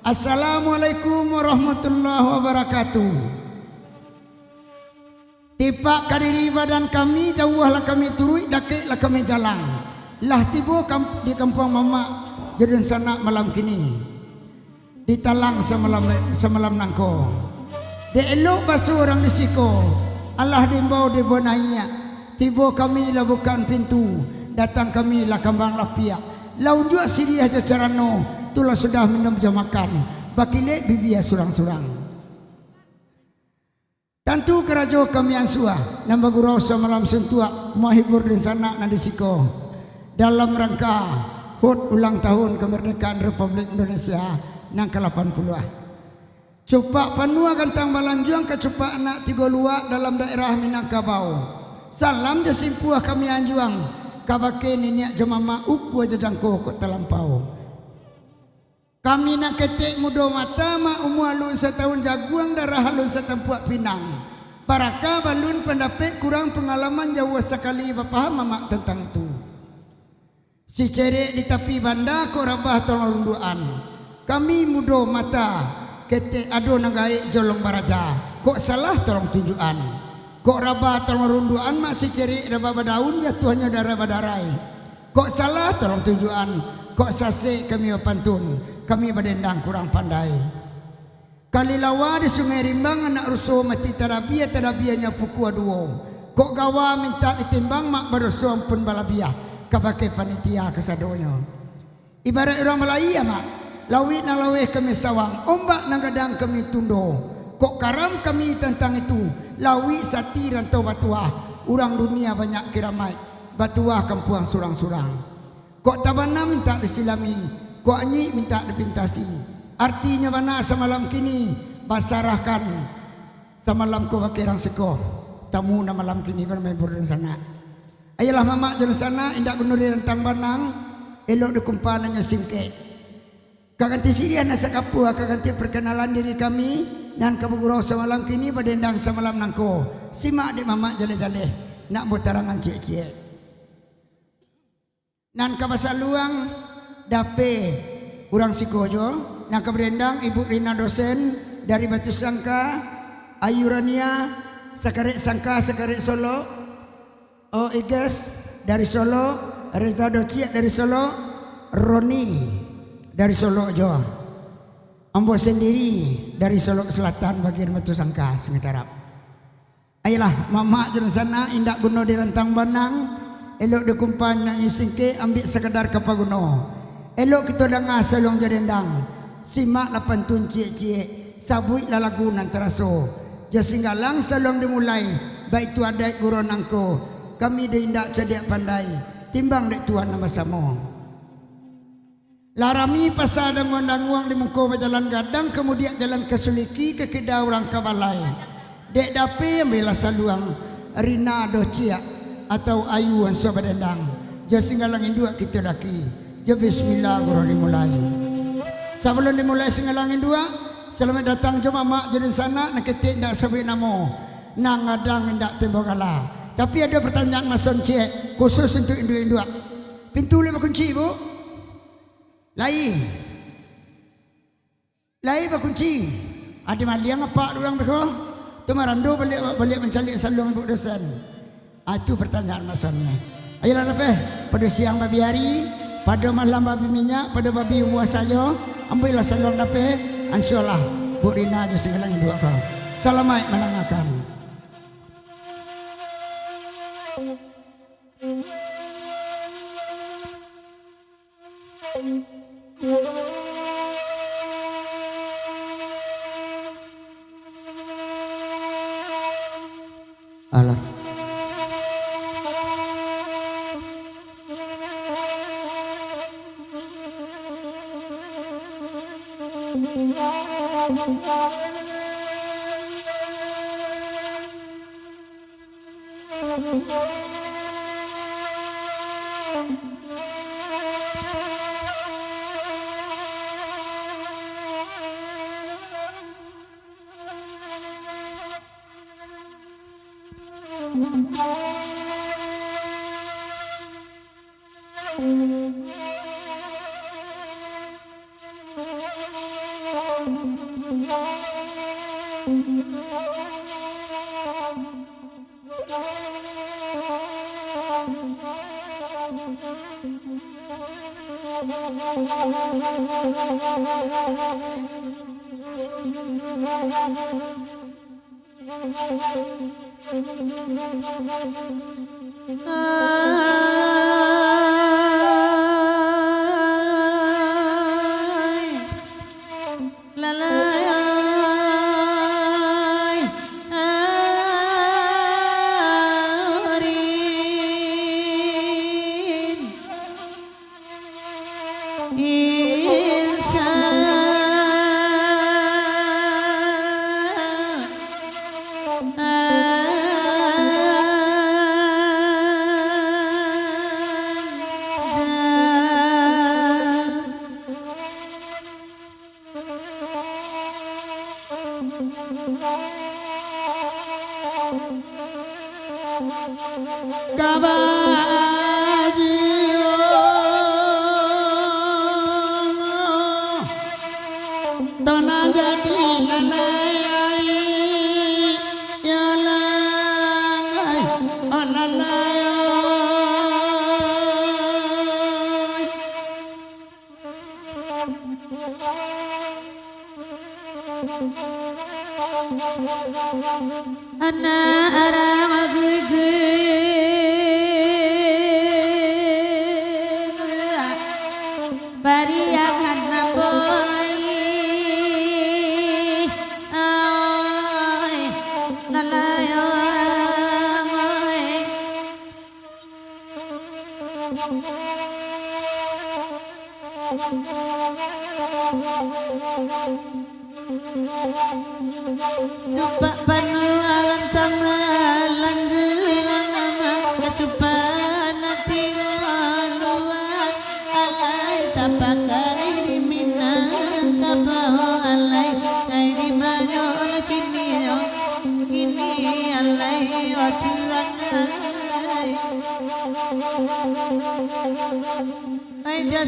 Assalamualaikum warahmatullahi wabarakatuh. Tipak kadiri badan kami, jauhlah kami turui, dakiklah kami jalan. Lah tiba di kampung mama jadi sana malam kini. Ditalang semalam nangko. Di elok basuh orang di siko. Allah dimbau di bonaya. Tiba kami lah bukan pintu. Datang kami lah kambang lapia. Lau jua siriah jacarano. Itulah sudah minum jam makan. Bakile bibia surang-surang. Tentu kerajo kami ansua nambah gurau semalam sentua mahibur di sana nadisiko dalam rangka HUT ulang tahun kemerdekaan Republik Indonesia nang ke-80. Cupak panua gantang balanjuang ke cupak anak tiga luak dalam daerah Minangkabau. Salam jasimpuah kami anjuang kabake niniak jemama uku aja jangko kok terlampau. Kami nak ketik mudo mata ma umu alun setahun jaguang darah halun setempuak pinang. Baraka balun pendapat kurang pengalaman jauh sekali bapaham mamak tentang itu. Si cerek di tepi banda kok rabah tolong runduan. Kami mudo mata ketik ado nagai jolong baraja. Kok salah tolong tunjukan. Kok rabah tolong runduan mak si cerek rabah badaun jatuhnya darah badarai. Kok salah tolong tunjukan. Kok sasek kami pantun. Kami berdendang kurang pandai. Kali lawa di Sungai Rimbang anak rusuh mati tadabianya pukul 2. Kok gawa minta ditimbang mak berusuh pun balabiah kabake panitia kesadonyo. Ibarat orang Melayu mak. Lawit na laweh kami sawang, ombak nagadang kami tundo. Kok karam kami tentang itu. Lawit sati rantau batuah. Orang dunia banyak kiramai. Batuah kampuang surang-surang. Kok tabana minta disilami. Kok anyi minta dipintasi. Artinya mana semalam kini basarahkan semalam ko bakirang siko tamu na malam kini kan main berdiri sana. Ayolah mama jalan sana indak gunur tentang banang elok dikumpananya singke. Kaganti siria nasa kapua kaganti perkenalan diri kami dan kabugurau semalam kini berdendang semalam nangko. Simak di mama jale-jale nak mutarangan cie-cie. Nan kabasa luang dape kurang sikojo yang keberendang Ibu Rina dosen dari Batu Sangka, Ayurania Sakarek Sangka Sakarek Solo, Iges dari Solo, Reza Dociak dari Solo, Roni dari Solo jo, Ambo sendiri dari Solo Selatan bagian Batu Sangka Semetarap. Ayolah mama jalan sana indak guno di rentang banang, elok dikumpan yang isingke ambil sekadar kapaguno. Elok kita dengar salong jadendang. Simak lapan tun cie-cie. Sabuik lalagunan teraso. Jasinggalang salong dimulai. Baik tu adat guru nangko. Kami diindak cediak pandai. Timbang dek tuan nama samo. Larami pasal dengan danguang di muka berjalan gadang. Kemudian jalan ke Suliki ke Kedah orang Kabalai. Dek dape ambillah saluang. Rina Dociak atau Ayu yang sobat dendang. Jasinggalang induk kita laki. Ya bismillah guru dimulai. Sebelum dimulai singalangin dua, selamat datang jemaah mak jadi sana nak ketik ndak sebut nama. Nang ngadang ndak tembok kalah. Tapi ada pertanyaan mason cik khusus untuk induk-induk. Pintu lima kunci ibu. Lai berkunci. Ada maliang apa orang beko? Temarando balik mencari salung ibu dosen. Itu pertanyaan masonnya. Ayolah lepas pada siang babi hari. Pada malam babi minyak, pada babi umur saja, ambillah salong dape, ansyaallah Bu Rina aja segala dua kau. Selamat menangakan. Alah.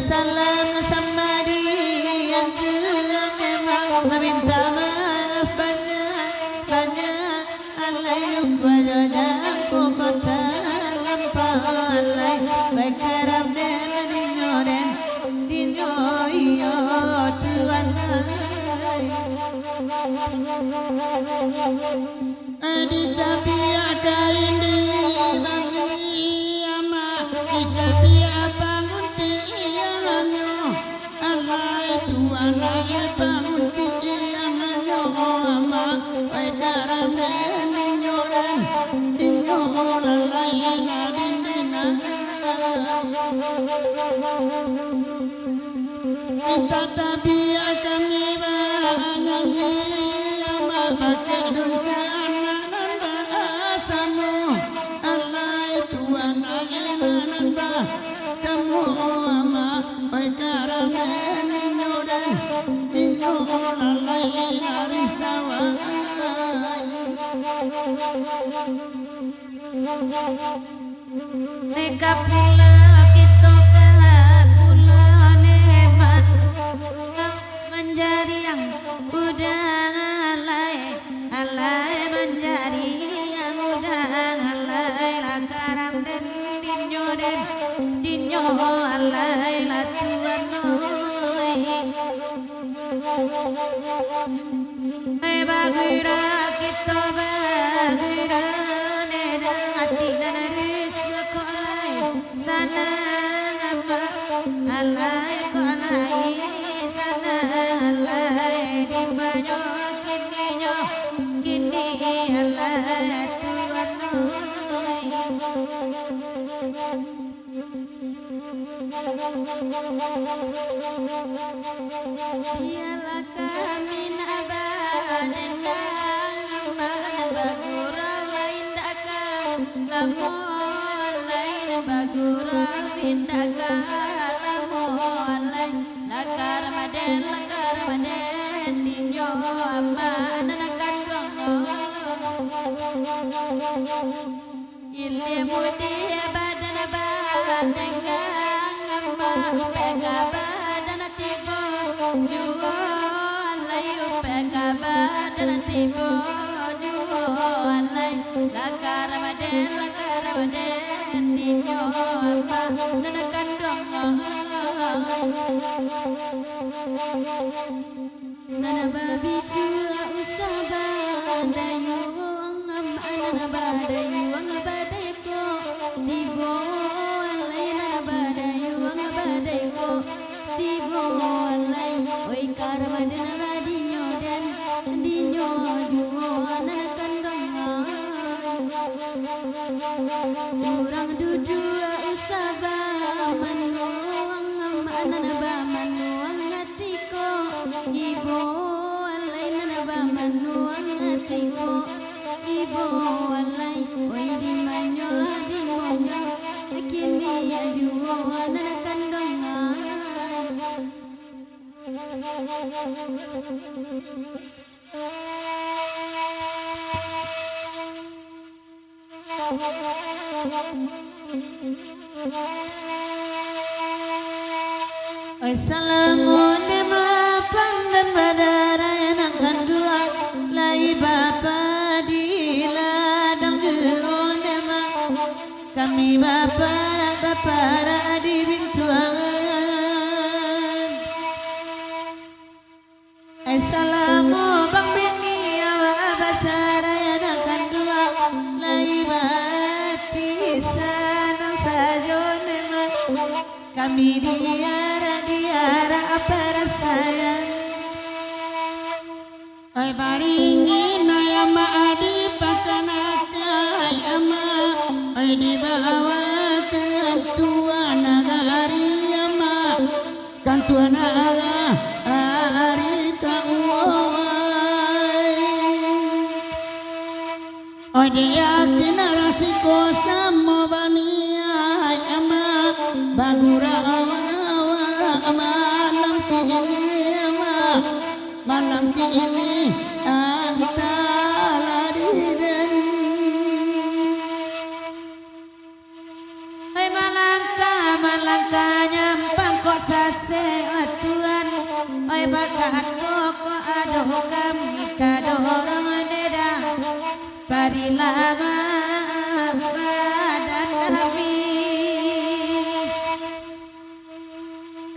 Salam sama dia yang memang meminta maaf banyak alai wajahnya aku kota lampau alai baik harap dan dinyo iyo Tuhan di capi ada ini bali ama di capi bangun Alai bangun tianganyo ama ai karam ninyoren inyo lalai nadindina kita tabia kami bangami ama pakai dunsana nanda asamu alai tuan nanda samu ama ai karam Neka pula kita pula neman menjadi yang udah alai menjadi yang udah alai lakaram dan dinyo alai latuan bagira kita bagira neda hati dan sekolai sana apa alai kolai sana alai di banyak kini alai tuan ialah kami lain bagurau indaka lain lakar maden dinyo amma anak kandung ilmu dia badan amma pega badan tibo jual layu pekaba dan tibo juo alai lakar baden dinyo apa dan kandongnya nana babi dua usaba dayu ngam nana badayu ngabadeko tibo alai nana badayu ngabadeko tibo alai oi karamaden radinyo dan dinyo juo nana kandongnya urang dudua usaba manuang ngam nana ba manuang ngatiko ibo alai nana ba manuang ngatiko ibo alai oi di manyola di monyo kini ajuo nana kandonga Assalamualaikum pandan badara yang kandua lai bapa di ladang geronema kami bapa di bintuan Assalamu bang bini awa abacara yang kandua lai bati sanang sajonema kami diara apa rasanya Ay baringin ay ama adi pakanakai ama ay di bawa kantuan agari ama kantuan agari kauai ay di yakin arasi kosa mo baniay ama bagura malam ini antara diden Hai malangka nyampang kok sase atuan Hai bakat kok aduh kami kadorong deda Bari lama badan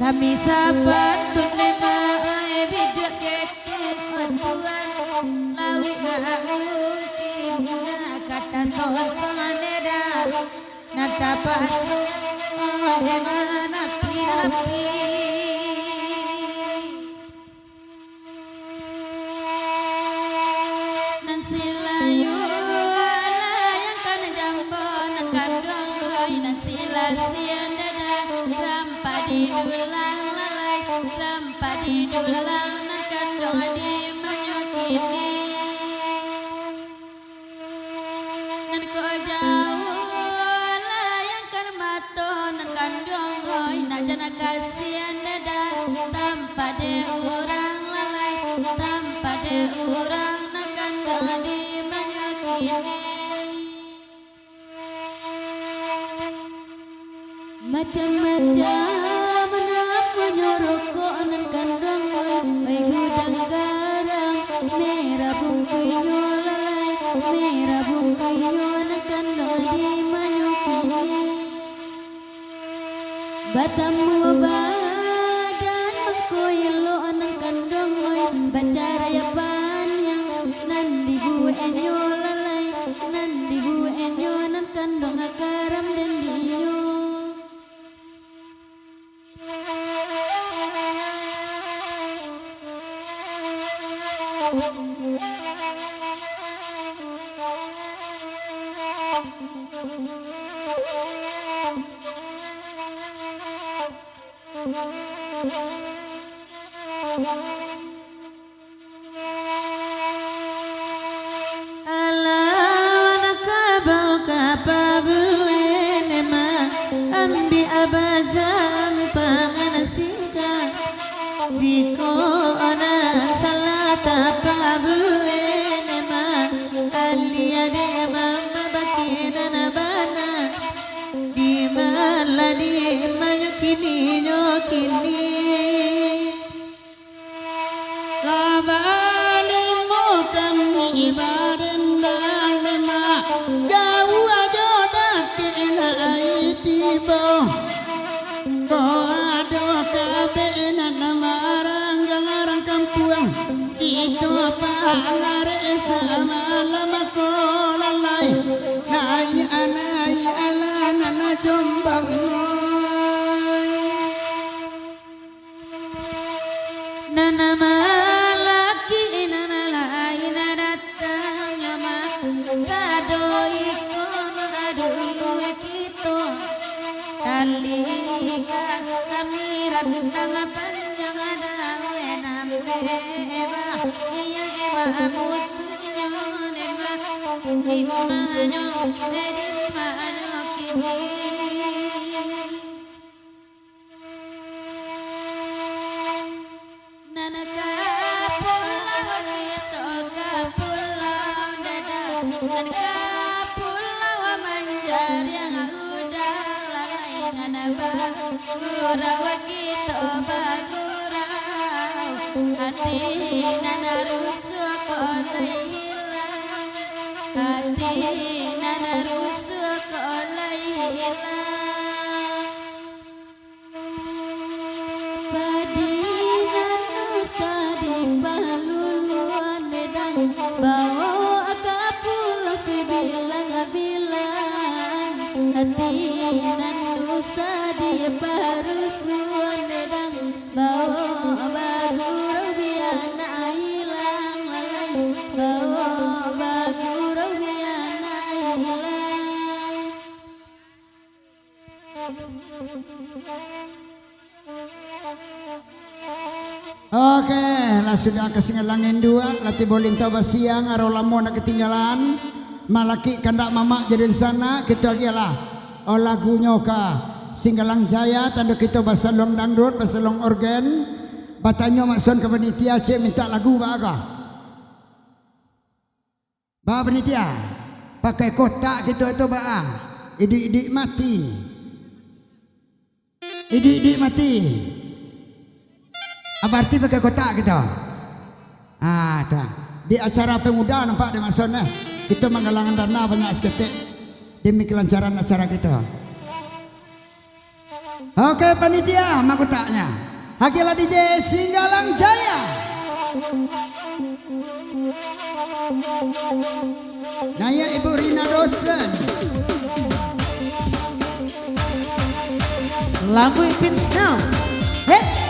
kami sabar tunema bijak Tuhan lawi mungkin kata sonsaneda nata pasu mana pirapi nan silayu ala yang kan jambo nan kandong nan silasian dada rampadi dulang lalai rampadi dulang nan kandong di ini nan ko jauh layangkan mato nan kandong hoy nak jana kasihan dada tanpa de urang lalai tanpa de urang nan kandong di banyak ini macam-macam menak menyorok nan kandong hoy gudang garang merah bungkuinyo lalai merah bungkuinyo nakandong di manyukini batamu badan mengkoyelo anang kandong oi bacara ya panjang nan dibuenyo lalai nan dibuenyo nan kandong akaram dan dinyo Ambi abajam panganasika Diko onan salata pabuene ma Alia de mama bakina nabana Di mala di mayukini nyokini Laba barendang lema jauh aja dakina tibo ko ado kabena namarang garang kampung itu pangare sama lama ko lalai nai anai alana na jombang Nana malaki nana lain datang nyama sado ikon adulu kito talika kamiran tanga panjang ada wenam beba iya eba mutunya nema dimanya dimanya kini Gurau kita bagurau hati nana rusuh kolai hilang hati nana rusuh kolai hilang Padinan nusa di paluluan ledang bawa ke pulau sebilang-bilang hatinan nusa di parusuan ledang bawa bagurau biana hilang lalai bawa bagurau biana hilang. Oke, lah sudah kesingalangin dua, latih boleh tahu siang, arolamu nak ketinggalan, malaki kandak mama jadi sana, kita lagi lah, oh lagunya ka, Singgalang Jaya, tanda kita basalong dangdut, basalong organ, batanya makson ke panitia, cik minta lagu baga, bah panitia, pakai kotak kita itu bah, idik-idik mati, idik-idik mati. Apa arti pakai kotak kita? Ah, tuh. Di acara pemuda nampak di masonnya kita menggalangan dana banyak seketik demi kelancaran acara kita. Oke panitia, mahkotaknya. Hakilah DJ Singgalang Jaya. Naya Ibu Rina Dosen. lagu Ipin Snow. Hey.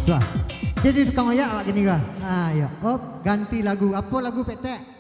Tuh. Jadi tukang oyak awak gini kah? Ah, ya. Oh, ganti lagu. Apa lagu petek?